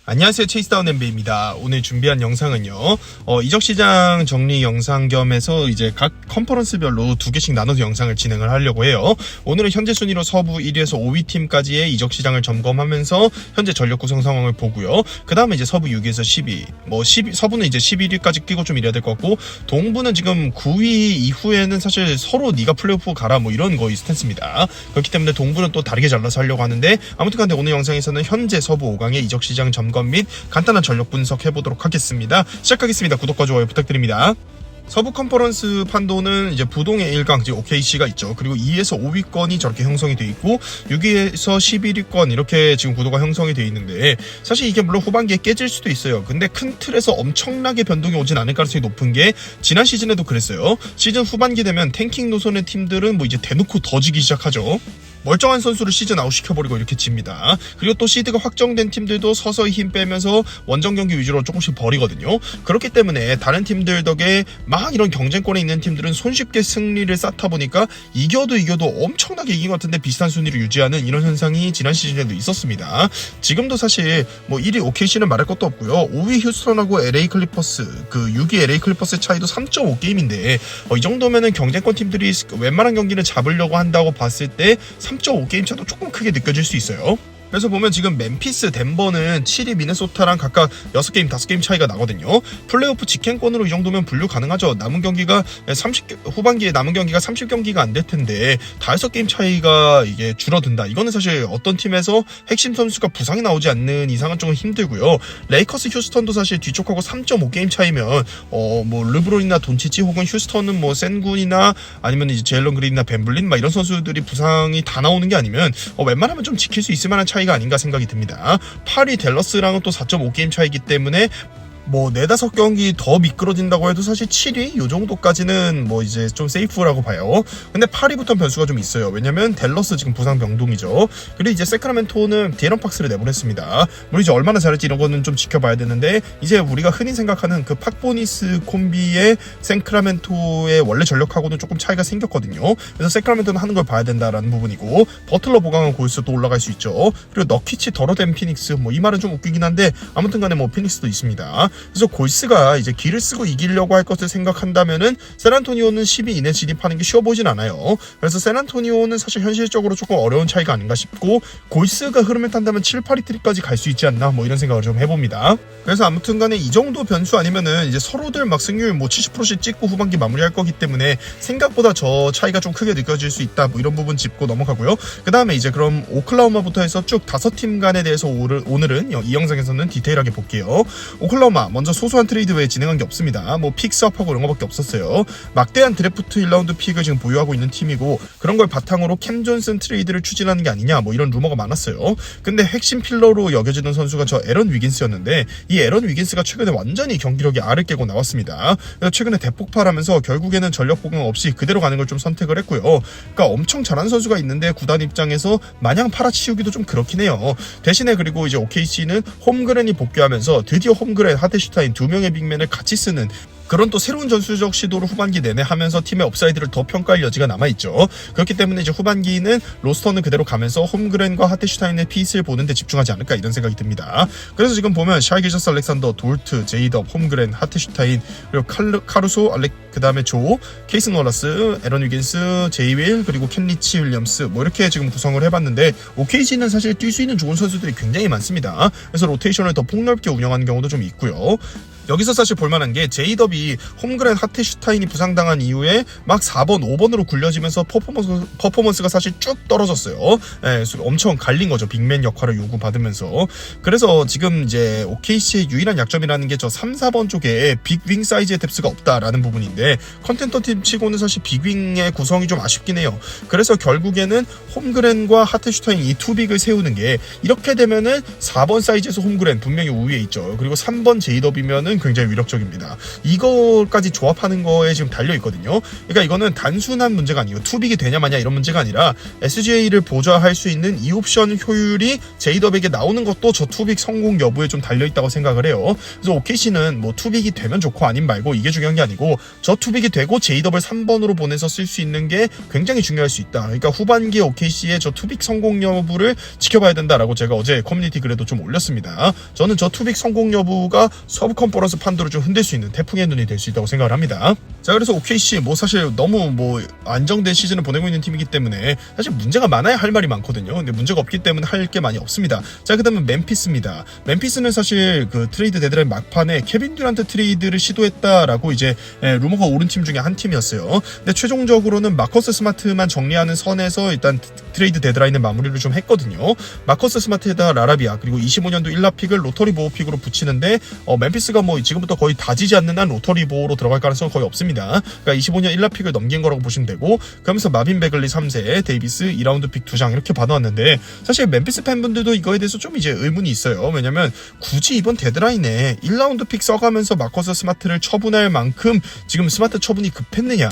안녕하세요, 체이스다운 엠베입니다. 오늘 준비한 영상은요, 이적시장 정리 영상 겸해서 이제 각 컨퍼런스별로 2개씩 나눠서 영상을 진행을 하려고 해요. 오늘은 현재 순위로 서부 1위에서 5위 팀까지의 이적시장을 점검하면서 현재 전력 구성 상황을 보고요. 그 다음에 이제 서부 6위에서 10위, 서부는 이제 11위까지 끼고 좀 이래야 될 것 같고, 동부는 지금 9위 이후에는 사실 서로 네가 플레이오프 가라 뭐 이런 거의 스탠스입니다. 그렇기 때문에 동부는 또 다르게 잘라서 하려고 하는데, 아무튼 간에 오늘 영상에서는 현재 서부 5강의 이적시장 점검 및 간단한 전력 분석 해보도록 하겠습니다. 시작하겠습니다. 구독과 좋아요 부탁드립니다. 서부 컨퍼런스 판도는 이제 부동의 1강, 즉 OKC가 있죠. 그리고 2에서 5위권이 저렇게 형성이 돼 있고 6위에서 11위권 이렇게 지금 구도가 형성이 돼 있는데, 사실 이게 물론 후반기에 깨질 수도 있어요. 근데 큰 틀에서 엄청나게 변동이 오진 않을 가능성이 높은 게 지난 시즌에도 그랬어요. 시즌 후반기 되면 탱킹 노선의 팀들은 뭐 이제 대놓고 더 지기 시작하죠. 멀쩡한 선수를 시즌 아웃 시켜버리고 이렇게 집니다. 그리고 또 시드가 확정된 팀들도 서서히 힘 빼면서 원정 경기 위주로 조금씩 버리거든요. 그렇기 때문에 다른 팀들 덕에 막 이런 경쟁권에 있는 팀들은 손쉽게 승리를 쌓다 보니까 이겨도 엄청나게 이긴 것 같은데 비슷한 순위를 유지하는 이런 현상이 지난 시즌에도 있었습니다. 지금도 사실 뭐 1위 OKC는 말할 것도 없고요. 5위 휴스턴하고 LA 클리퍼스, 그 6위 LA 클리퍼스 차이도 3.5게임인데 이 정도면은 경쟁권 팀들이 웬만한 경기는 잡으려고 한다고 봤을 때 3.5게임 차도 조금 크게 느껴질 수 있어요. 그래서 보면 지금 멤피스, 덴버는 7위 미네소타랑 각각 6게임, 5게임 차이가 나거든요. 플레이오프 직행권으로 이 정도면 분류 가능하죠. 남은 경기가 후반기에 남은 경기가 30경기가 안 될 텐데 5게임 차이가 이게 줄어든다. 이거는 사실 어떤 팀에서 핵심 선수가 부상이 나오지 않는 이상은 좀 힘들고요. 레이커스, 휴스턴도 사실 뒤쪽하고 3.5게임 차이면 뭐 르브론이나 돈치치 혹은 휴스턴은 뭐 센군이나 아니면 이제 제일런 그린이나 벤블린 막 이런 선수들이 부상이 다 나오는 게 아니면 웬만하면 좀 지킬 수 있을 만한 차이가 아닌가 생각이 듭니다. 8위 댈러스랑은 또 4.5게임 차이기 때문에 뭐 4-5경기 더 미끄러진다고 해도 사실 7위 요 정도까지는 뭐 이제 좀 세이프라고 봐요. 근데 8위부터 변수가 좀 있어요. 왜냐면 댈러스 지금 부상 병동이죠. 그리고 이제 세크라멘토는 디에런 팍스를 내보냈습니다. 물론 이제 얼마나 잘할지 이런 거는 좀 지켜봐야 되는데, 이제 우리가 흔히 생각하는 그 팍보니스 콤비의 세크라멘토의 원래 전력하고는 조금 차이가 생겼거든요. 그래서 세크라멘토는 하는 걸 봐야 된다라는 부분이고, 버틀러 보강한 골스 또 올라갈 수 있죠. 그리고 너키치 더러된 피닉스, 뭐 이 말은 좀 웃기긴 한데 아무튼 간에 뭐 피닉스도 있습니다. 그래서 골스가 이제 기를 쓰고 이기려고 할 것을 생각한다면은 샌안토니오는 10위 이내 진입하는 게 쉬워 보이진 않아요. 그래서 샌안토니오는 사실 현실적으로 조금 어려운 차이가 아닌가 싶고, 골스가 흐름을 탄다면 7, 8위 트리까지 갈 수 있지 않나 뭐 이런 생각을 좀 해봅니다. 그래서 아무튼 간에 이 정도 변수 아니면은 이제 서로들 막 승률 뭐 70%씩 찍고 후반기 마무리할 거기 때문에 생각보다 저 차이가 좀 크게 느껴질 수 있다 뭐 이런 부분 짚고 넘어가고요. 그 다음에 이제 그럼 오클라호마부터 해서 쭉 5팀 간에 대해서 오늘은 이 영상에서는 디테일하게 볼게요. 오클라호마 먼저 소소한 트레이드 외에 진행한 게 없습니다. 뭐 픽 스왑하고 이런 거밖에 없었어요. 막대한 드래프트 1라운드 픽을 지금 보유하고 있는 팀이고, 그런 걸 바탕으로 캠 존슨 트레이드를 추진하는 게 아니냐 뭐 이런 루머가 많았어요. 근데 핵심 필러로 여겨지는 선수가 저 에런 위긴스였는데, 이 에런 위긴스가 최근에 완전히 경기력이 알을 깨고 나왔습니다. 그래서 최근에 대폭발하면서 결국에는 전력 보강 없이 그대로 가는 걸 좀 선택을 했고요. 그러니까 엄청 잘하는 선수가 있는데 구단 입장에서 마냥 팔아치우기도 좀 그렇긴 해요. 대신에 그리고 이제 OKC는 홈그랜이 복귀하면서 드디어 홈그랜, 하테슈타인 2명의 빅맨을 같이 쓰는 그런 또 새로운 전술적 시도를 후반기 내내 하면서 팀의 업사이드를 더 평가할 여지가 남아있죠. 그렇기 때문에 이제 후반기는 로스터는 그대로 가면서 홈그랜과 하테슈타인의 핏을 보는 데 집중하지 않을까 이런 생각이 듭니다. 그래서 지금 보면 샤이 기저스 알렉산더, 돌트, 제이덥, 홈그랜, 하테슈타인, 그리고 카루소, 그 다음에 조, 케이슨 월러스, 에런 위긴스, 제이윌, 그리고 켄리치 윌리엄스 뭐 이렇게 지금 구성을 해봤는데, OKC는 사실 뛸 수 있는 좋은 선수들이 굉장히 많습니다. 그래서 로테이션을 더 폭넓게 운영하는 경우도 좀 있고요. 여기서 사실 볼만한 게 제이덥이 홈그랜, 하테슈타인이 부상당한 이후에 막 4번, 5번으로 굴려지면서 퍼포먼스가 사실 쭉 떨어졌어요. 예, 엄청 갈린 거죠. 빅맨 역할을 요구받으면서. 그래서 지금 이제 OKC의 유일한 약점이라는 게 저 3, 4번 쪽에 빅윙 사이즈의 뎁스가 없다라는 부분인데, 컨텐터 팀 치고는 사실 빅윙의 구성이 좀 아쉽긴 해요. 그래서 결국에는 홈그랜과 하테슈타인 이 투빅을 세우는 게, 이렇게 되면은 4번 사이즈에서 홈그랜 분명히 우위에 있죠. 그리고 3번 제이덥이면은 선수는 굉장히 위력적입니다. 이거까지 조합하는 거에 지금 달려있거든요. 그러니까 이거는 단순한 문제가 아니고 투빅이 되냐 마냐 이런 문제가 아니라 SGA를 보좌할 수 있는 2옵션 효율이 제이덥에게 나오는 것도 저 투빅 성공 여부에 좀 달려있다고 생각을 해요. 그래서 OKC는 뭐 투빅이 되면 좋고 아닌 말고 이게 중요한 게 아니고 저 투빅이 되고 제이덥을 3번으로 보내서 쓸 수 있는 게 굉장히 중요할 수 있다. 그러니까 후반기 OKC의 저 투빅 성공 여부를 지켜봐야 된다라고 제가 어제 커뮤니티 글에도 좀 올렸습니다. 저는 저 투빅 성공 여부가 서브 컨퍼런스 판도를 좀 흔들 수 있는 태풍의 눈이 될 수 있다고 생각을 합니다. 자, 그래서 OKC 뭐 사실 너무 뭐 안정된 시즌을 보내고 있는 팀이기 때문에 사실 문제가 많아야 할 말이 많거든요. 근데 문제가 없기 때문에 할 게 많이 없습니다. 자, 그다음에 멤피스입니다. 멤피스는 사실 그 트레이드 데드라인 막판에 케빈 듀란트 트레이드를 시도했다라고 이제 루머가 오른 팀 중에 한 팀이었어요. 근데 최종적으로는 마커스 스마트만 정리하는 선에서 일단 트레이드 데드라인의 마무리를 좀 했거든요. 마커스 스마트에다 라라비아 그리고 25년도 1라픽을 로터리 보호 픽으로 붙이는데 멤피스가 뭐 지금부터 거의 다지지 않는 한 로터리 보호로 들어갈 가능성은 거의 없습니다. 그러니까 25년 1라픽을 넘긴 거라고 보시면 되고, 그러면서 마빈 베글리 3세, 데이비스 2라운드 픽 2장 이렇게 받아왔는데 사실 멤피스 팬분들도 이거에 대해서 좀 이제 의문이 있어요. 왜냐면 굳이 이번 데드라인에 1라운드 픽 써가면서 마커스 스마트를 처분할 만큼 지금 스마트 처분이 급했느냐,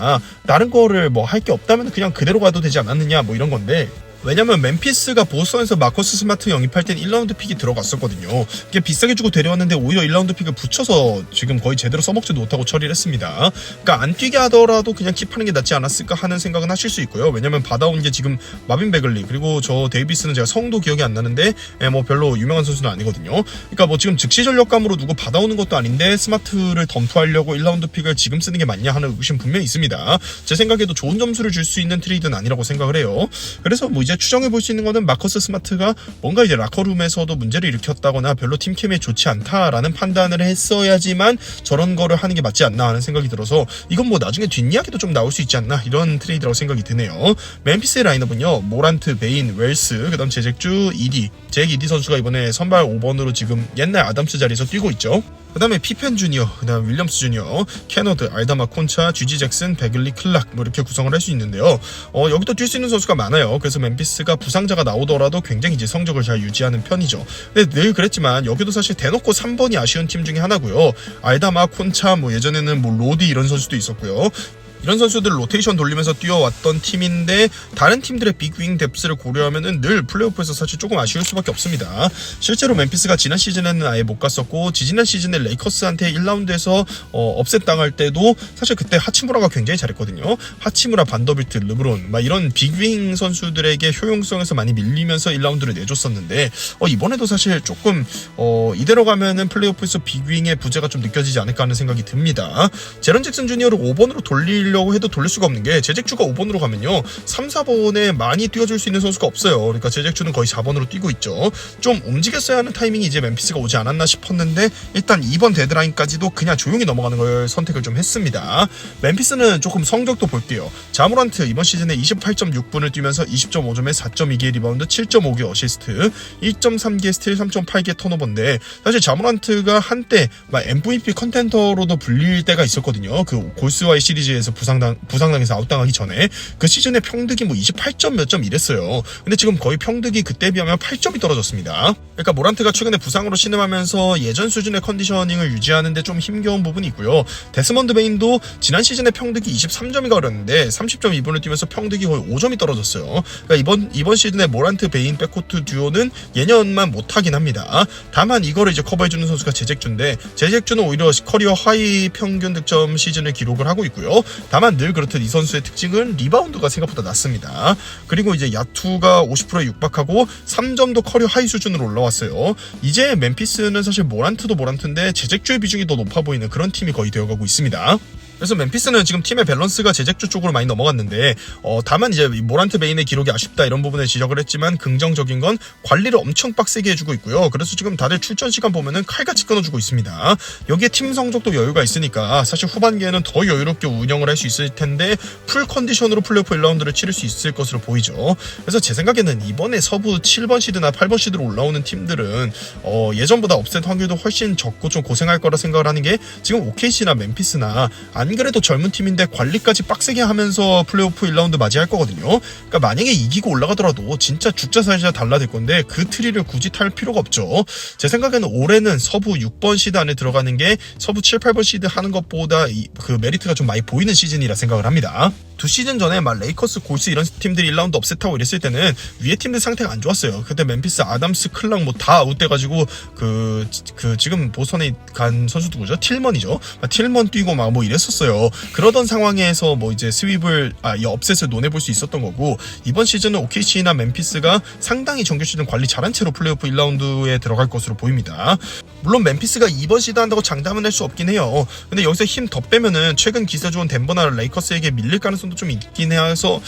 다른 거를 뭐 할 게 없다면 그냥 그대로 가도 되지 않았느냐 뭐 이런 건데, 왜냐면 멤피스가 보스턴에서 마커스 스마트 영입할 땐 1라운드 픽이 들어갔었거든요. 이게 비싸게 주고 데려왔는데 오히려 1라운드 픽을 붙여서 지금 거의 제대로 써먹지도 못하고 처리를 했습니다. 그러니까 안 뛰게 하더라도 그냥 킵하는 게 낫지 않았을까 하는 생각은 하실 수 있고요. 왜냐면 받아온 게 지금 마빈 베글리 그리고 저 데이비스는 제가 성도 기억이 안 나는데 뭐 별로 유명한 선수는 아니거든요. 그러니까 뭐 지금 즉시 전력감으로 누구 받아오는 것도 아닌데 스마트를 덤프하려고 1라운드 픽을 지금 쓰는 게 맞냐 하는 의구심 분명히 있습니다. 제 생각에도 좋은 점수를 줄 수 있는 트레이드는 아니라고 생각을 해요. 그래서 뭐 이제 추정해 볼 수 있는 거는 마커스 스마트가 뭔가 이제 라커룸에서도 문제를 일으켰다거나 별로 팀캠에 좋지 않다라는 판단을 했어야지만 저런 거를 하는 게 맞지 않나 하는 생각이 들어서 이건 뭐 나중에 뒷이야기도 좀 나올 수 있지 않나 이런 트레이드라고 생각이 드네요. 멤피스의 라인업은요, 모란트, 베인, 웰스, 그다음 제잭주, 이디, 잭 이디 선수가 이번에 선발 5번으로 지금 옛날 아담스 자리에서 뛰고 있죠. 그 다음에 피펜 주니어, 그 다음 윌리엄스 주니어, 캐너드, 알다마 콘차, GG 잭슨, 베글리, 클락 뭐 이렇게 구성을 할 수 있는데요. 여기도 뛸 수 있는 선수가 많아요. 그래서 멤피스가 부상자가 나오더라도 굉장히 이제 성적을 잘 유지하는 편이죠. 근데 늘 그랬지만 여기도 사실 대놓고 3번이 아쉬운 팀 중에 하나고요. 알다마, 콘차, 뭐 예전에는 뭐 로디 이런 선수도 있었고요. 이런 선수들 로테이션 돌리면서 뛰어왔던 팀인데 다른 팀들의 빅윙 뎁스를 고려하면은 늘 플레이오프에서 사실 조금 아쉬울 수밖에 없습니다. 실제로 멤피스가 지난 시즌에는 아예 못 갔었고 지지난 시즌에 레이커스한테 1라운드에서 업셋 당할 때도 사실 그때 하치무라가 굉장히 잘했거든요. 하치무라, 반더빌트, 르브론 막 이런 빅윙 선수들에게 효용성에서 많이 밀리면서 1라운드를 내줬었는데 이번에도 사실 조금 이대로 가면은 플레이오프에서 빅윙의 부재가 좀 느껴지지 않을까 하는 생각이 듭니다. 제런 잭슨 주니어를 5번으로 돌리려고 해도 돌릴 수가 없는 게 제잭주가 5번으로 가면요 3, 4번에 많이 뛰어줄 수 있는 선수가 없어요. 그러니까 제잭주는 거의 4번으로 뛰고 있죠. 좀 움직였어야 하는 타이밍이 이제 멤피스가 오지 않았나 싶었는데 일단 2번 데드라인까지도 그냥 조용히 넘어가는 걸 선택을 좀 했습니다. 멤피스는 조금 성적도 볼게요. 자모란트 이번 시즌에 28.6분을 뛰면서 20.5점에 4.2개 리바운드, 7.5개 어시스트, 1.3개 스틸, 3.8개 턴오버인데 사실 자모란트가 한때 막 MVP 컨텐더로도 불릴 때가 있었거든요. 그 골스와의 시리즈에서 부상당해서 아웃당하기 전에 그 시즌에 평득이 뭐 28점 몇 점 이랬어요. 근데 지금 거의 평득이 그때 비하면 8점이 떨어졌습니다. 그러니까 모란트가 최근에 부상으로 신음하면서 예전 수준의 컨디셔닝을 유지하는데 좀 힘겨운 부분이 있고요. 데스먼드 베인도 지난 시즌에 평득이 23점이 가렸는데 30.2분을 뛰면서 평득이 거의 5점이 떨어졌어요. 그러니까 이번 시즌에 모란트, 베인 백코트 듀오는 예년만 못하긴 합니다. 다만 이거를 이제 커버해주는 선수가 제잭주인데 제잭주는 오히려 커리어 하이 평균 득점 시즌을 기록을 하고 있고요. 다만 늘 그렇듯 이 선수의 특징은 리바운드가 생각보다 낮습니다. 그리고 이제 야투가 50%에 육박하고 3점도 커리어 하이 수준으로 올라왔어요. 이제 멤피스는 사실 모란트도 모란트인데 제잭주의 비중이 더 높아 보이는 그런 팀이 거의 되어가고 있습니다. 그래서 멤피스는 지금 팀의 밸런스가 제잭주 쪽으로 많이 넘어갔는데 다만 이제 모란트, 베인의 기록이 아쉽다 이런 부분에 지적을 했지만 긍정적인 건 관리를 엄청 빡세게 해주고 있고요. 그래서 지금 다들 출전 시간 보면은 칼같이 끊어주고 있습니다. 여기에 팀 성적도 여유가 있으니까 사실 후반기에는 더 여유롭게 운영을 할 수 있을 텐데 풀 컨디션으로 플레이오프 1라운드를 치를 수 있을 것으로 보이죠. 그래서 제 생각에는 이번에 서부 7번 시드나 8번 시드로 올라오는 팀들은 예전보다 업셋 확률도 훨씬 적고 좀 고생할 거라 생각을 하는 게 지금 OKC나 멤피스나 아니면 안 그래도 젊은 팀인데 관리까지 빡세게 하면서 플레이오프 1라운드 맞이할 거거든요. 그러니까 만약에 이기고 올라가더라도 진짜 죽자 살자 달라질 건데 그 트리를 굳이 탈 필요가 없죠. 제 생각에는 올해는 서부 6번 시드 안에 들어가는 게 서부 7, 8번 시드 하는 것보다 그 메리트가 좀 많이 보이는 시즌이라 생각을 합니다. 2시즌 전에 막 레이커스, 골스 이런 팀들이 1라운드 업셋하고 이랬을 때는 위에 팀들 상태가 안 좋았어요. 그때 멤피스, 아담스, 클락 뭐 다 아웃돼가지고 지금 보스턴에 간 선수 누구죠? 틸먼이죠. 틸먼 뛰고 막 뭐 이랬었어요. 그러던 상황에서 뭐 이제 이 업셋을 논해볼 수 있었던 거고, 이번 시즌은 OKC나 멤피스가 상당히 정규 시즌 관리 잘한 채로 플레이오프 1라운드에 들어갈 것으로 보입니다. 물론 멤피스가 이번 시드 한다고 장담은 할 수 없긴 해요. 근데 여기서 힘 더 빼면은 최근 기세 좋은 덴버나 레이커스에게 밀릴 가능성도 좀 있긴 해서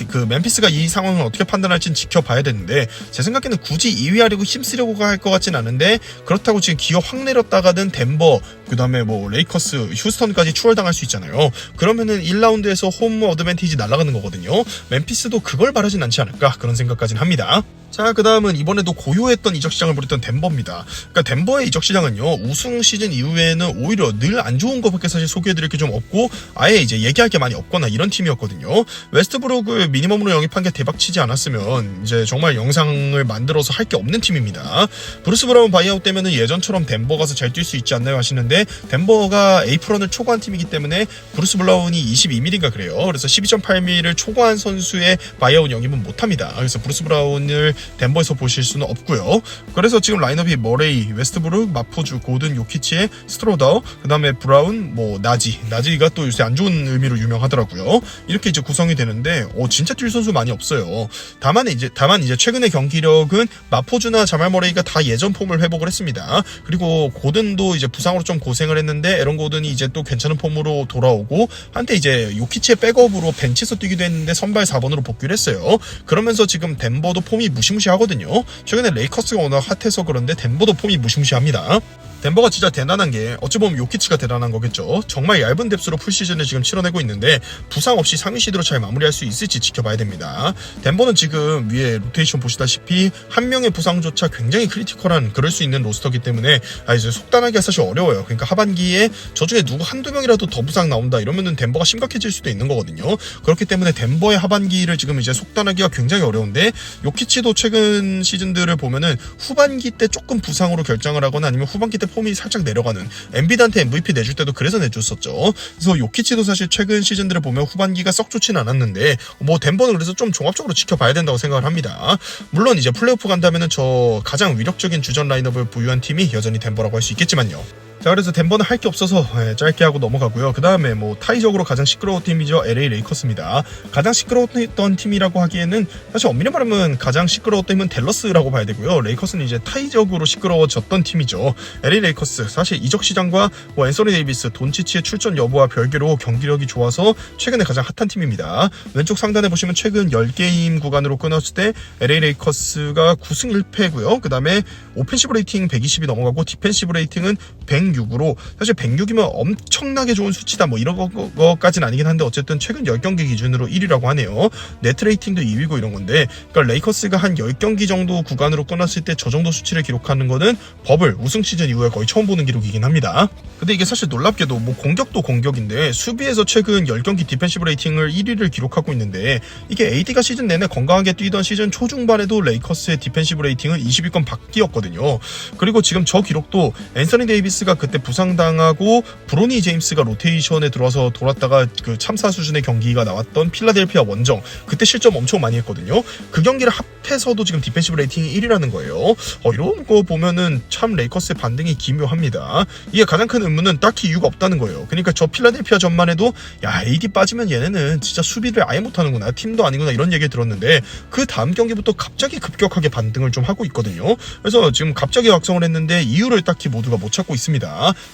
그 멤피스가 이 상황을 어떻게 판단할지는 지켜봐야 되는데, 제 생각에는 굳이 2위 하려고 힘쓰려고 할 것 같진 않은데, 그렇다고 지금 기어 확 내렸다가는 덴버, 그 다음에 뭐 레이커스, 휴스턴까지 추월당할 수 있잖아요. 그러면은 1라운드에서 홈 어드밴티지 날아가는 거거든요. 멤피스도 그걸 바라진 않지 않을까, 그런 생각까지는 합니다. 자, 그 다음은 이번에도 고요했던 이적 시장을 벌였던 덴버입니다. 그러니까 덴버의 이적 시장은요, 우승 시즌 이후에는 오히려 늘 안 좋은 것밖에 사실 소개해드릴 게 좀 없고, 아예 이제 얘기할 게 많이 없거나 이런 팀이었거든요. 웨스트브룩을 미니멈으로 영입한 게 대박치지 않았으면 이제 정말 영상을 만들어서 할 게 없는 팀입니다. 브루스 브라운 바이아웃 되면은 예전처럼 덴버 가서 잘 뛸 수 있지 않나요 하시는데, 덴버가 에이프런을 초과한 팀이기 때문에 브루스 브라운이 22mm인가 그래요. 그래서 12.8mm를 초과한 선수의 바이아웃 영입은 못합니다. 그래서 브루스 브라운을 덴버에서 보실 수는 없고요. 그래서 지금 라인업이 머레이, 웨스트브룩, 마포주, 고든, 요키치의 스트로더, 그 다음에 브라운, 뭐 나지가 또 요새 안 좋은 의미로 유명하더라고요. 이렇게 이제 구성이 되는데 진짜 뛸 선수 많이 없어요. 다만 이제 최근의 경기력은 마포주나 자말 머레이가 다 예전 폼을 회복을 했습니다. 그리고 고든도 이제 부상으로 좀 고생을 했는데 에런 고든이 이제 또 괜찮은 폼으로 돌아오고, 한때 이제 요키치의 백업으로 벤치에서 뛰기도 했는데 선발 4번으로 복귀를 했어요. 그러면서 지금 덴버도 폼이 무시무시하거든요. 최근에 레이커스가 워낙 핫해서 그런데 덴버도 폼이 무시무시합니다. 덴버가 진짜 대단한 게, 어찌 보면 요키치가 대단한 거겠죠. 정말 얇은 뎁스로 풀시즌을 지금 치러내고 있는데 부상 없이 상위 시드로 잘 마무리할 수 있을지 지켜봐야 됩니다. 덴버는 지금 위에 로테이션 보시다시피 한 명의 부상조차 굉장히 크리티컬한, 그럴 수 있는 로스터이기 때문에 이제 속단하기가 사실 어려워요. 그러니까 하반기에 저중에 누구 한두 명이라도 더 부상 나온다 이러면은 덴버가 심각해질 수도 있는 거거든요. 그렇기 때문에 덴버의 하반기를 지금 이제 속단하기가 굉장히 어려운데, 요키치도 최근 시즌들을 보면은 후반기 때 조금 부상으로 결정을 하거나 아니면 후반기 때 폼이 살짝 내려가는, 엔비드한테 MVP 내줄 때도 그래서 내줬었죠. 그래서 요키치도 사실 최근 시즌들을 보면 후반기가 썩 좋지는 않았는데, 뭐 덴버는 그래서 좀 종합적으로 지켜봐야 된다고 생각을 합니다. 물론 이제 플레이오프 간다면은 저 가장 위력적인 주전 라인업을 보유한 팀이 여전히 덴버라고 할 수 있겠지만요. 자, 그래서 덴버는 할 게 없어서 짧게 하고 넘어가고요. 그 다음에 뭐 타이적으로 가장 시끄러운 팀이죠. LA 레이커스입니다. 가장 시끄러웠던 팀이라고 하기에는 사실 엄밀히 말하면 가장 시끄러웠던 팀은 댈러스라고 봐야 되고요. 레이커스는 이제 타이적으로 시끄러워졌던 팀이죠. LA 레이커스, 사실 이적 시장과 뭐 앤서니 데이비스, 돈치치의 출전 여부와 별개로 경기력이 좋아서 최근에 가장 핫한 팀입니다. 왼쪽 상단에 보시면 최근 10게임 구간으로 끊었을 때 LA 레이커스가 9승 1패고요. 그 다음에 오펜시브 레이팅 120이 넘어가고 디펜시브 레이팅은 106으로, 사실 106이면 엄청나게 좋은 수치다 뭐 이런 거까지는 아니긴 한데, 어쨌든 최근 10경기 기준으로 1위라고 하네요. 네트 레이팅도 2위고 이런 건데, 그러니까 레이커스가 한 10경기 정도 구간으로 끊었을 때 저 정도 수치를 기록하는 거는 버블 우승 시즌 이후에 거의 처음 보는 기록이긴 합니다. 근데 이게 사실 놀랍게도 뭐 공격도 공격인데 수비에서 최근 10경기 디펜시브 레이팅을 1위를 기록하고 있는데, 이게 AD가 시즌 내내 건강하게 뛰던 시즌 초중반에도 레이커스의 디펜시브 레이팅은 20위권 밖이었거든요. 그리고 지금 저 기록도 앤서니 데이비스가 그때 부상당하고 브로니 제임스가 로테이션에 들어와서 돌았다가 그 참사 수준의 경기가 나왔던 필라델피아 원정, 그때 실점 엄청 많이 했거든요. 그 경기를 합해서도 지금 디펜시브 레이팅이 1위라는 거예요. 이런 거 보면은 참 레이커스의 반등이 기묘합니다. 이게 가장 큰 의문은 딱히 이유가 없다는 거예요. 그러니까 저 필라델피아 전만 해도 야, AD 빠지면 얘네는 진짜 수비를 아예 못하는구나, 팀도 아니구나, 이런 얘기 들었는데, 그 다음 경기부터 갑자기 급격하게 반등을 좀 하고 있거든요. 그래서 지금 갑자기 확성을 했는데 이유를 딱히 모두가 못 찾고 있습니다.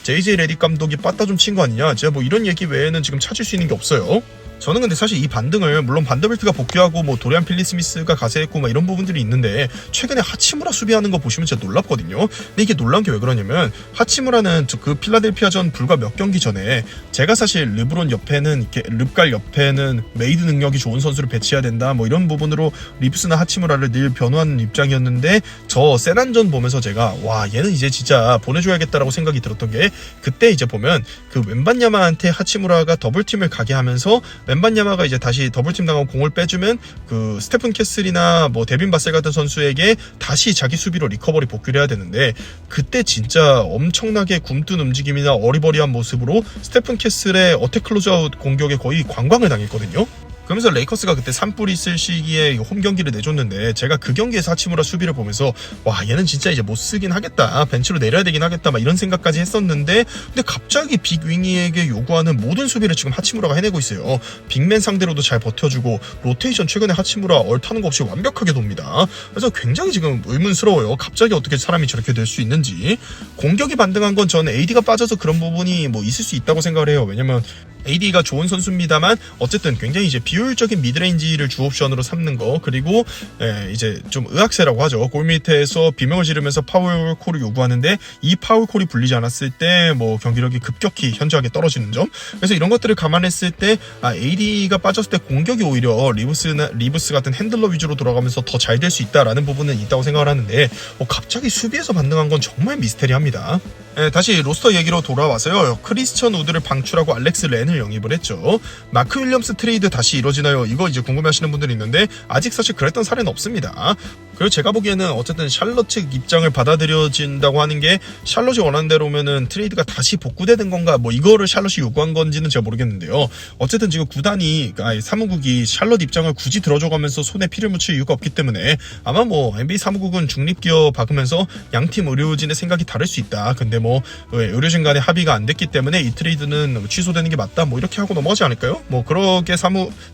JJ 레딕 감독이 빠따 좀 친 거 아니냐, 제가 뭐 이런 얘기 외에는 지금 찾을 수 있는 게 없어요. 저는 근데 사실 이 반등을 물론 반더빌트가 복귀하고 뭐 도리안 필리스미스가 가세했고 막 이런 부분들이 있는데 최근에 하치무라 수비하는 거 보시면 진짜 놀랍거든요. 근데 이게 놀라운 게 왜 그러냐면 하치무라는 그 필라델피아전 불과 몇 경기 전에 제가 사실 르브론 옆에는 이렇게 릅갈 옆에는 메이드 능력이 좋은 선수를 배치해야 된다 뭐 이런 부분으로 리브스나 하치무라를 늘 변호하는 입장이었는데 저 세난전 보면서 제가 와 얘는 이제 진짜 보내줘야겠다라고 생각이 들었던 게 그때 이제 보면 그 웬반야마한테 하치무라가 더블팀을 가게 하면서 웬반야마가 이제 다시 더블팀 당하고 공을 빼주면 그 스테픈 캐슬이나 뭐 데빈 바셀 같은 선수에게 다시 자기 수비로 리커버리 복귀를 해야 되는데 그때 진짜 엄청나게 굼뜬 움직임이나 어리버리한 모습으로 스테픈 캐슬의 어택 클로즈아웃 공격에 거의 관광을 당했거든요. 그러면서 레이커스가 그때 산불이 있을 시기에 홈 경기를 내줬는데 제가 그 경기에서 하치무라 수비를 보면서 와 얘는 진짜 이제 못 쓰긴 하겠다 벤치로 내려야 되긴 하겠다 막 이런 생각까지 했었는데 근데 갑자기 빅윙이에게 요구하는 모든 수비를 지금 하치무라가 해내고 있어요. 빅맨 상대로도 잘 버텨주고 로테이션 최근에 하치무라 얼타는 거 없이 완벽하게 돕니다. 그래서 굉장히 지금 의문스러워요. 갑자기 어떻게 사람이 저렇게 될 수 있는지. 공격이 반등한 건 저는 AD가 빠져서 그런 부분이 뭐 있을 수 있다고 생각을 해요. 왜냐면 AD가 좋은 선수입니다만 어쨌든 굉장히 이제 비효율적인 미드레인지를 주옵션으로 삼는 거 그리고 이제 좀 의학세라고 하죠. 골 밑에서 비명을 지르면서 파울콜을 요구하는데 이 파울콜이 불리지 않았을 때 뭐 경기력이 급격히 현저하게 떨어지는 점. 그래서 이런 것들을 감안했을 때 AD가 빠졌을 때 공격이 오히려 리브스 같은 핸들러 위주로 돌아가면서 더 잘 될 수 있다라는 부분은 있다고 생각을 하는데 갑자기 수비에서 반등한 건 정말 미스테리합니다. 다시 로스터 얘기로 돌아와서요. 크리스천 우드를 방출하고 알렉스 렌을 영입을 했죠. 마크 윌리엄스 트레이드 다시 이루어지나요? 이거 이제 궁금해하시는 분들이 있는데 아직 사실 그랬던 사례는 없습니다. 그리고 제가 보기에는 어쨌든 샬럿 측 입장을 받아들여진다고 하는 게 샬럿이 원하는 대로면은 트레이드가 다시 복구되는 건가 뭐 이거를 샬럿이 요구한 건지는 제가 모르겠는데요. 어쨌든 지금 구단이 사무국이 샬럿 입장을 굳이 들어줘가면서 손에 피를 묻힐 이유가 없기 때문에 아마 뭐 NBA 사무국은 중립기어 박으면서 양팀 의료진의 생각이 다를 수 있다. 근데 뭐 의료진 간의 합의가 안 됐기 때문에 이 트레이드는 취소되는 게 맞다 뭐 이렇게 하고 넘어가지 않을까요? 뭐 그렇게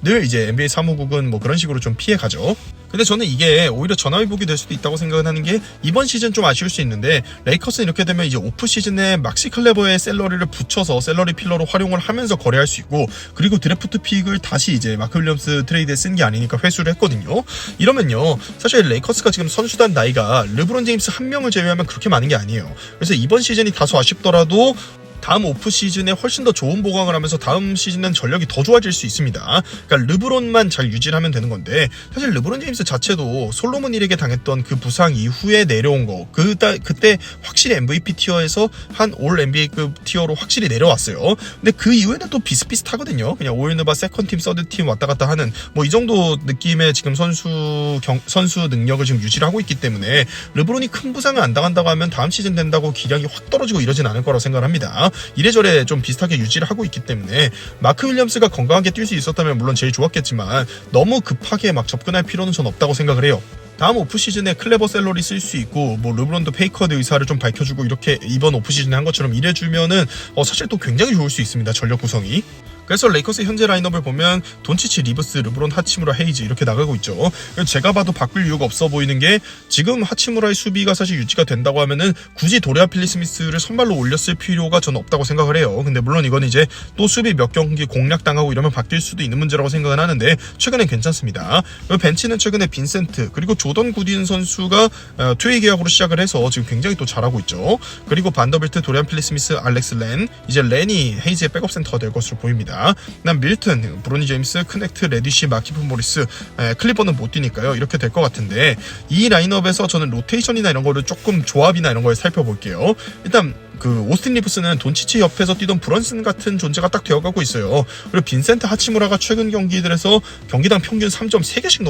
늘 이제 NBA 사무국은 뭐 그런 식으로 좀 피해 가죠. 근데 저는 이게 오히려 전화위복이 될 수도 있다고 생각을 하는 게 이번 시즌 좀 아쉬울 수 있는데 레이커스는 이렇게 되면 이제 오프 시즌에 막시 클레버의 샐러리를 붙여서 샐러리 필러로 활용을 하면서 거래할 수 있고 그리고 드래프트 픽을 다시 이제 마크 윌리엄스 트레이드에 쓴 게 아니니까 회수를 했거든요. 이러면요 사실 레이커스가 지금 선수단 나이가 르브론 제임스 한 명을 제외하면 그렇게 많은 게 아니에요. 그래서 이번 시즌이 다소 아쉽더라도 다음 오프 시즌에 훨씬 더 좋은 보강을 하면서 다음 시즌은 전력이 더 좋아질 수 있습니다. 그러니까 르브론만 잘 유지를 하면 되는 건데 사실 르브론 제임스 자체도 솔로몬 힐에게 당했던 그 부상 이후에 내려온 거 그때 확실히 MVP 티어에서 한 올 NBA급 티어로 확실히 내려왔어요. 근데 그 이후에는 또 비슷비슷하거든요. 그냥 오일느바 세컨팀 서드팀 왔다 갔다 하는 뭐 이 정도 느낌의 지금 선수 능력을 지금 유지를 하고 있기 때문에 르브론이 큰 부상을 안 당한다고 하면 다음 시즌 된다고 기량이 확 떨어지고 이러진 않을 거라고 생각을 합니다. 이래저래 좀 비슷하게 유지를 하고 있기 때문에 마크 윌리엄스가 건강하게 뛸 수 있었다면 물론 제일 좋았겠지만 너무 급하게 막 접근할 필요는 전 없다고 생각을 해요. 다음 오프시즌에 클레버 샐러리 쓸 수 있고 뭐 르브론도 페이커드 의사를 좀 밝혀주고 이렇게 이번 오프시즌에 한 것처럼 일해주면은 사실 또 굉장히 좋을 수 있습니다. 전력 구성이. 그래서 레이커스 현재 라인업을 보면 돈치치, 리브스, 르브론, 하치무라, 헤이즈 이렇게 나가고 있죠. 제가 봐도 바꿀 이유가 없어 보이는 게 지금 하치무라의 수비가 사실 유지가 된다고 하면은 굳이 도리안 필리스미스를 선발로 올렸을 필요가 저는 없다고 생각을 해요. 근데 물론 이건 이제 또 수비 몇 경기 공략당하고 이러면 바뀔 수도 있는 문제라고 생각은 하는데 최근엔 괜찮습니다. 벤치는 최근에 빈센트 그리고 조던 구딘 선수가 투웨이 계약으로 시작을 해서 지금 굉장히 또 잘하고 있죠. 그리고 반더빌트, 도리안 필리스미스, 알렉스 렌 이제 렌이 헤이즈의 백업 센터가 될 것으로 보입니다. 그다음 밀튼, 브로니 제임스, 크넥트, 레디시, 마키프 모리스, 클리버는 못 뛰니까요. 이렇게 될 것 같은데 이 라인업에서 저는 로테이션이나 이런 거를 조금 조합이나 이런 걸 살펴볼게요. 일단 그 오스틴 리브스는 돈치치 옆에서 뛰던 브런슨 같은 존재가 딱 되어가고 있어요. 그리고 빈센트 하치무라가 최근 경기들에서 경기당 평균 3점 3개씩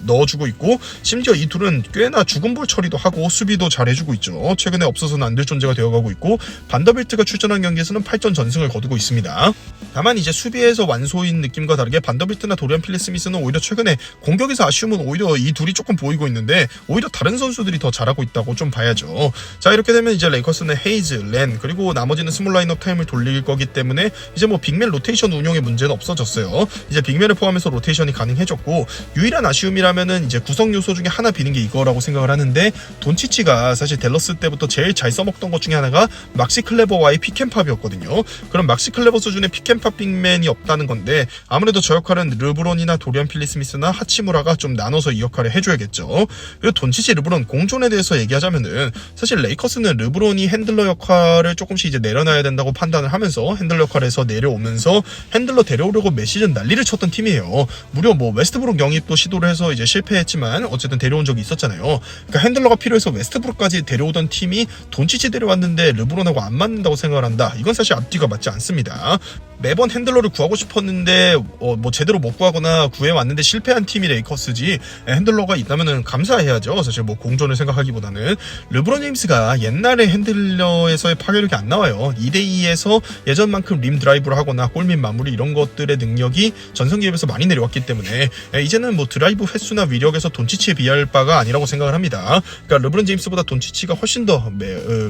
넣어주고 있고 심지어 이 둘은 꽤나 죽은 볼 처리도 하고 수비도 잘해주고 있죠. 최근에 없어서는 안 될 존재가 되어가고 있고 반더빌트가 출전한 경기에서는 8전 전승을 거두고 있습니다. 다만 이제 수비에서 완소인 느낌과 다르게 반더빌트나 도리안 필리스미스는 오히려 최근에 공격에서 아쉬움은 오히려 이 둘이 조금 보이고 있는데 오히려 다른 선수들이 더 잘하고 있다고 좀 봐야죠. 자 이렇게 되면 이제 레이커스는 헤이즈, 렌, 그리고 나머지는 스몰 라인업 타임을 돌릴 거기 때문에 이제 뭐 빅맨 로테이션 운용의 문제는 없어졌어요. 이제 빅맨을 포함해서 로테이션이 가능해졌고, 유일한 아쉬움이라면은 이제 구성 요소 중에 하나 비는 게 이거라고 생각을 하는데, 돈치치가 사실 댈러스 때부터 제일 잘 써먹던 것 중에 하나가 막시 클레버와의 픽앤팝이었거든요. 그럼 막시 클레버 수준의 픽앤팝 빅맨이 없다는 건데, 아무래도 저 역할은 르브론이나 도리안 필리 스미스나 하치무라가 좀 나눠서 이 역할을 해줘야겠죠. 그리고 돈치치 르브론 공존에 대해서 얘기하자면은, 사실 레이커스는 르브론이 핸들러 역할을 조금씩 이제 내려놔야 된다고 판단을 하면서 핸들러 역할에서 내려오면서 핸들러 데려오려고 몇 시즌 난리를 쳤던 팀이에요. 무려 뭐 웨스트브룩 영입도 시도를 해서 이제 실패했지만 어쨌든 데려온 적이 있었잖아요. 그러니까 핸들러가 필요해서 웨스트브룩까지 데려오던 팀이 돈치치 데려왔는데 르브론하고 안 맞는다고 생각을 한다. 이건 사실 앞뒤가 맞지 않습니다. 매번 핸들러를 구하고 싶었는데 뭐 제대로 못 구하거나 구해왔는데 실패한 팀이 레이커스지, 핸들러가 있다면은 감사해야죠. 사실 뭐 공존을 생각하기보다는. 르브론 제임스가 옛날에 핸들러에서의 파괴력이 안 나와요. 2대2에서 예전만큼 림 드라이브를 하거나 골밑 마무리 이런 것들의 능력이 전성기에서 많이 내려왔기 때문에 이제는 뭐 드라이브 횟수나 위력에서 돈치치에 비할 바가 아니라고 생각을 합니다. 그러니까 르브론 제임스보다 돈치치가 훨씬 더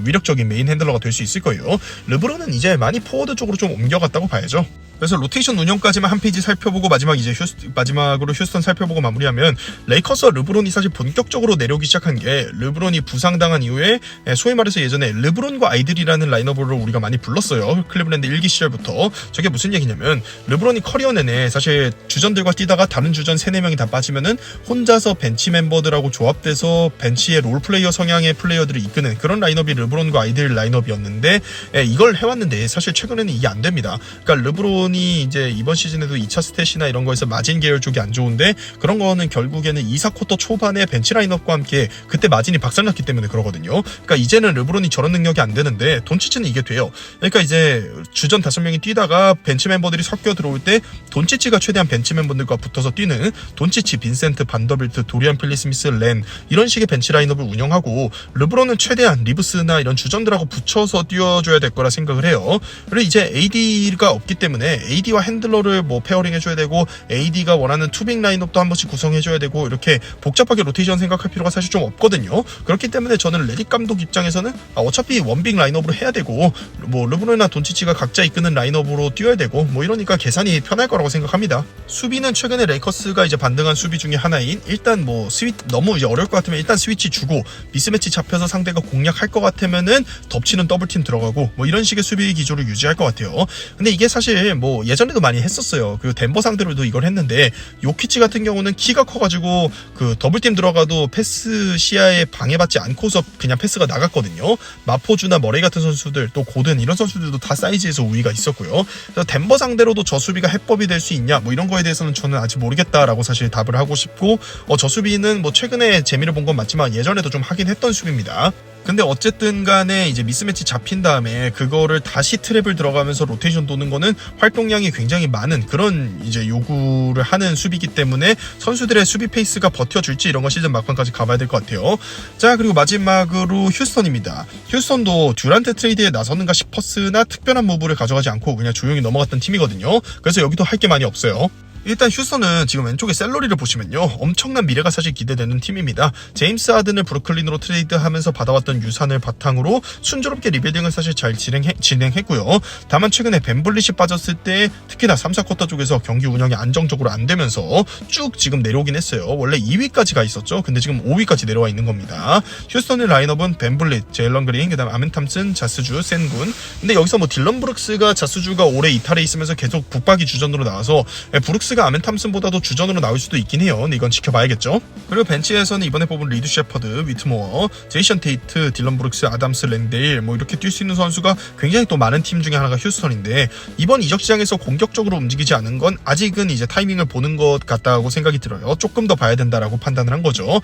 위력적인 메인 핸들러가 될 수 있을 거예요. 르브론은 이제 많이 포워드 쪽으로 좀 옮겨갔다고 봐야죠. 그래서 로테이션 운영까지만 한 페이지 살펴보고 마지막으로 휴스턴 살펴보고 마무리하면, 레이커스와 르브론이 사실 본격적으로 내려오기 시작한 게 르브론이 부상당한 이후에 소위 말해서 예전에 르브론과 아이들이라는 라인업으로 우리가 많이 불렀어요. 클리블랜드 1기 시절부터. 저게 무슨 얘기냐면, 르브론이 커리어 내내 사실 주전들과 뛰다가 다른 주전 3-4명이 다 빠지면은 혼자서 벤치 멤버들하고 조합돼서 벤치의 롤플레이어 성향의 플레이어들을 이끄는 그런 라인업이 르브론과 아이들 라인업이었는데, 이걸 해왔는데 사실 최근에는 이게 안 됩니다. 그러니까 르브론이 이제 이번 시즌에도 2차 스탯이나 이런 거에서 마진 계열 쪽이 안 좋은데, 그런 거는 결국에는 2, 4쿼터 초반에 벤치 라인업과 함께 그때 마진이 박살났기 때문에 그러거든요. 그러니까 이제는 르브론이 저런 능력이 안 되는데 돈치치는 이게 돼요. 그러니까 이제 주전 5명이 뛰다가 벤치 멤버들이 섞여 들어올 때 돈치치가 최대한 벤치 멤버들과 붙어서 뛰는, 돈치치, 빈센트, 반더빌트, 도리안 필리 스미스, 렌 이런 식의 벤치 라인업을 운영하고, 르브론은 최대한 리브스나 이런 주전들하고 붙여서 뛰어줘야 될 거라 생각을 해요. 그리고 이제 AD가 없기 때문에 AD와 핸들러를 뭐 페어링 해줘야 되고, AD가 원하는 투빅 라인업도 한 번씩 구성해줘야 되고, 이렇게 복잡하게 로테이션 생각할 필요가 사실 좀 없거든요. 그렇기 때문에 저는 레딕 감독 입장에서는 어차피 원빅 라인업으로 해야 되고, 뭐 르브론이나 돈치치가 각자 이끄는 라인업으로 뛰어야 되고, 뭐 이러니까 계산이 편할 거라고 생각합니다. 수비는 최근에 레이커스가 이제 반등한 수비 중에 하나인, 일단 뭐 너무 이제 어려울 것 같으면 일단 스위치 주고 미스매치 잡혀서 상대가 공략할 것 같으면은 덮치는 더블팀 들어가고, 뭐 이런 식의 수비 기조를 유지할 것 같아요. 근데 이게 사실 뭐 예전에도 많이 했었어요. 그 덴버 상대로도 이걸 했는데, 요키치 같은 경우는 키가 커가지고 그 더블팀 들어가도 패스 시야에 방해받지 않고서 그냥 패스가 나갔거든요. 마포주나 머레이 같은 선수들, 또 고든 이런 선수들도 다 사이즈에서 우위가 있었고요. 그래서 덴버 상대로도 저 수비가 해법이 될 수 있냐, 뭐 이런 거에 대해서는 저는 아직 모르겠다라고 사실 답을 하고 싶고, 저 수비는 뭐 최근에 재미를 본 건 맞지만 예전에도 좀 하긴 했던 수비입니다. 근데 어쨌든 간에 이제 미스매치 잡힌 다음에 그거를 다시 트랩을 들어가면서 로테이션 도는 거는 활동량이 굉장히 많은 그런 이제 요구를 하는 수비이기 때문에 선수들의 수비 페이스가 버텨줄지 이런 거 시즌 막판까지 가봐야 될 것 같아요. 자, 그리고 마지막으로 휴스턴입니다. 휴스턴도 듀란트 트레이드에 나서는가 싶었으나 특별한 무브를 가져가지 않고 그냥 조용히 넘어갔던 팀이거든요. 그래서 여기도 할 게 많이 없어요. 일단 휴스턴은 지금 왼쪽에 샐러리를 보시면요, 엄청난 미래가 사실 기대되는 팀입니다. 제임스 하든을 브루클린으로 트레이드하면서 받아왔던 유산을 바탕으로 순조롭게 리빌딩을 사실 잘 진행했고요. 다만 최근에 벤블릿이 빠졌을 때 특히나 3, 4쿼터 쪽에서 경기 운영이 안정적으로 안 되면서 쭉 지금 내려오긴 했어요. 원래 2위까지 가 있었죠. 근데 지금 5위까지 내려와 있는 겁니다. 휴스턴의 라인업은 벤블릿, 제일런 그린, 그다음 아멘 탐슨, 자스주, 센군. 근데 여기서 뭐 딜런 브룩스가 자스주가 올해 이탈에 있으면서 계속 북박이 주전으로 나와서 브룩스가 아멘 탐슨보다도 주전으로 나올 수도 있긴 해요. 근데 이건 지켜봐야겠죠. 그리고 벤치에서는 이번에 뽑은 리드 셰퍼드, 위트모어, 제이션 테이트, 딜런 브룩스, 아담스, 랜데일 뭐 이렇게 뛸 수 있는 선수가 굉장히 또 많은 팀 중에 하나가 휴스턴인데, 이번 이적 시장에서 공격적으로 움직이지 않은 건 아직은 이제 타이밍을 보는 것 같다고 생각이 들어요. 조금 더 봐야 된다라고 판단을 한 거죠.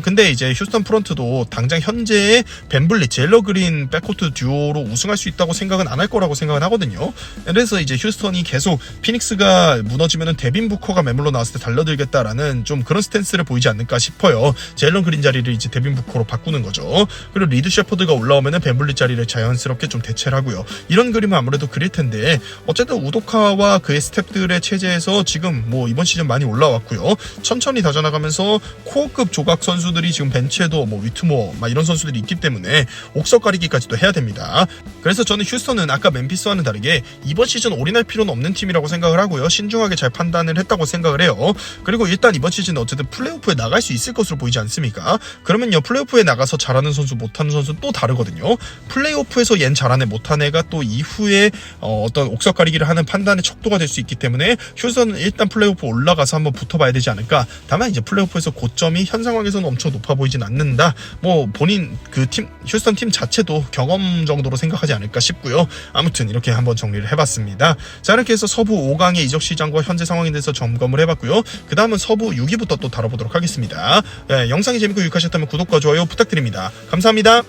근데 이제 휴스턴 프런트도 당장 현재의 벤블릿, 제일러 그린 백코트 듀오로 우승할 수 있다고 생각은 안 할 거라고 생각은 하거든요. 그래서 이제 휴스턴이 계속 피닉스가 무너지면 있으면 데빈 부커가 매물로 나왔을 때 달려들겠다라는 좀 그런 스탠스를 보이지 않을까 싶어요. 제일런 그린 자리를 이제 데빈 부커로 바꾸는 거죠. 그리고 리드 셰퍼드가 올라오면은 벤블리 자리를 자연스럽게 좀 대체를 하고요. 이런 그림은 아무래도 그릴 텐데 어쨌든 우도카와 그의 스텝들의 체제에서 지금 뭐 이번 시즌 많이 올라왔고요. 천천히 다져나가면서 코어급 조각 선수들이 지금 벤치에도 뭐 위트모어 막 이런 선수들이 있기 때문에 옥석 가리기까지도 해야 됩니다. 그래서 저는 휴스턴은 아까 멤피스와는 다르게 이번 시즌 올인할 필요는 없는 팀이라고 생각을 하고요. 신중하게 잘 판단을 했다고 생각을 해요. 그리고 일단 이번 시즌 어쨌든 플레이오프에 나갈 수 있을 것으로 보이지 않습니까? 그러면요, 플레이오프에 나가서 잘하는 선수 못하는 선수는 또 다르거든요. 플레이오프에서 얜 잘하네 못한 애가 또 이후에 어떤 옥석 가리기를 하는 판단의 척도가 될 수 있기 때문에 휴스턴은 일단 플레이오프 올라가서 한번 붙어봐야 되지 않을까. 다만 이제 플레이오프에서 고점이 현 상황에서는 엄청 높아 보이진 않는다. 뭐 본인 그 팀 휴스턴 팀 자체도 경험 정도로 생각하지 않을까 싶고요. 아무튼 이렇게 한번 정리를 해봤습니다. 자, 이렇게 해서 서부 5강의 이적 시장과 현재 상황에 대해서 점검을 해봤고요. 그 다음은 서부 6위부터 또 다뤄보도록 하겠습니다. 영상이 재밌고 유익하셨다면 구독과 좋아요 부탁드립니다. 감사합니다.